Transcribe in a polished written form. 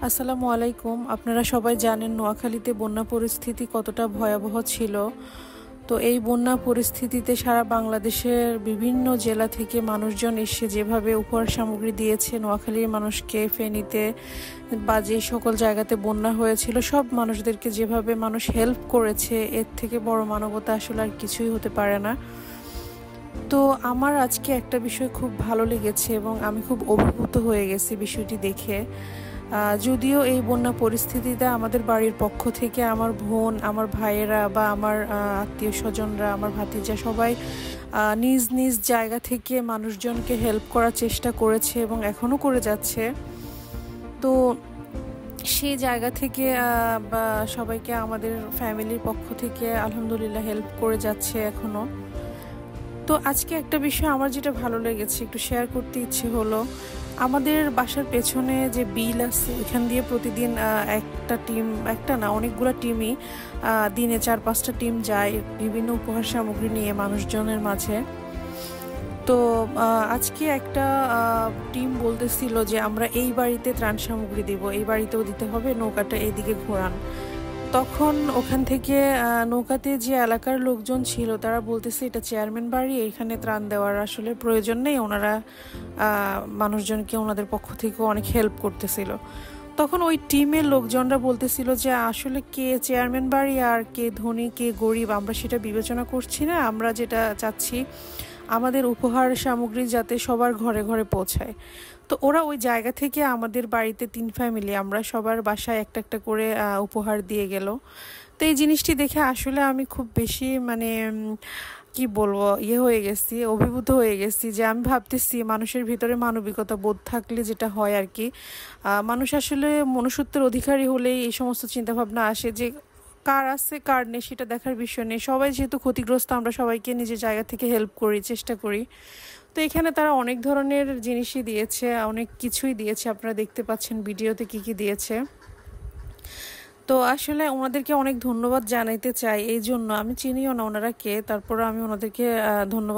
আসসালামু আলাইকুম। আপনারা সবাই জানেন নোয়াখালীতে বন্যা পরিস্থিতি কতটা ভয়াবহ ছিল। তো এই বন্যা পরিস্থিতিতে সারা বাংলাদেশের বিভিন্ন জেলা থেকে মানুষজন এসে যেভাবে উপহার সামগ্রী দিয়েছে নোয়াখালীর মানুষকে, ফেনীতে বা যে সকল জায়গাতে বন্যা হয়েছিল সব মানুষদেরকে যেভাবে মানুষ হেল্প করেছে, এর থেকে বড় মানবতা আসলে আর কিছুই হতে পারে না। তো আমার আজকে একটা বিষয় খুব ভালো লেগেছে এবং আমি খুব অভিভূত হয়ে গেছি বিষয়টি দেখে। যদিও এই বন্যা পরিস্থিতিতে আমাদের বাড়ির পক্ষ থেকে আমার বোন, আমার ভাইয়েরা বা আমার আত্মীয় স্বজনরা, আমার ভাতিজা সবাই নিজ নিজ জায়গা থেকে মানুষজনকে হেল্প করার চেষ্টা করেছে এবং এখনও করে যাচ্ছে। তো সেই জায়গা থেকে বা সবাইকে আমাদের ফ্যামিলির পক্ষ থেকে আলহামদুলিল্লাহ হেল্প করে যাচ্ছে এখনও। তো আজকে একটা বিষয় আমার যেটা ভালো লেগেছে একটু শেয়ার করতে ইচ্ছে হলো। আমাদের বাসার পেছনে যে বিল আছে এখান দিয়ে প্রতিদিন একটা না অনেকগুলো টিমই দিনে 4-5টা টিম যায় বিভিন্ন উপহার সামগ্রী নিয়ে মানুষজনের মাঝে। তো আজকে একটা টিম বলতেছিল যে আমরা এই বাড়িতে ত্রাণ সামগ্রী দিব, এই বাড়িতেও দিতে হবে, নৌকাটা এইদিকে ঘোরান। তখন ওখান থেকে নৌকাতে যে এলাকার লোকজন ছিল তারা বলতেছে এটা চেয়ারম্যান বাড়ি, এখানে ত্রাণ দেওয়ার আসলে প্রয়োজন নেই। ওনারা মানুষজনকে ওনাদের পক্ষ থেকে অনেক হেল্প করতেছিল। তখন ওই টিমের লোকজনরা বলতেছিল যে আসলে কে চেয়ারম্যান বাড়ি আর কে ধনী কে গরিব আমরা সেটা বিবেচনা করছি না, আমরা যেটা চাচ্ছি আমাদের উপহার সামগ্রী যাতে সবার ঘরে ঘরে পৌঁছায়। তো ওরা ওই জায়গা থেকে আমাদের বাড়িতে 3 ফ্যামিলি আমরা সবার বাসায় একটা একটা করে উপহার দিয়ে গেল। তো এই জিনিসটি দেখে আসলে আমি খুব বেশি কি বলবো হয়ে গেছি, অভিভূত হয়ে গেছি যে আমি ভাবতেছি মানুষের ভিতরে মানবিকতা বোধ থাকলে যেটা হয় আর কি, মানুষ আসলে মনুষ্যত্বের অধিকারী হলেই এই সমস্ত চিন্তাভাবনা আসে যে কার আছে কার নেই সেটা দেখার বিষয় নেই। সবাই যেহেতু ক্ষতিগ্রস্ত আমরা সবাইকে নিজের জায়গা থেকে হেল্প করি, চেষ্টা করি। তো এখানে তারা অনেক ধরনের জিনিসই দিয়েছে, অনেক কিছুই দিয়েছে, আপনারা দেখতে পাচ্ছেন ভিডিওতে কি কি দিয়েছে। তো আসলে ওনাদেরকে অনেক ধন্যবাদ জানাইতে চাই। এই জন্য আমি চিনিও না ওনারা কে, তারপরে আমি ওনাদেরকে ধন্যবাদ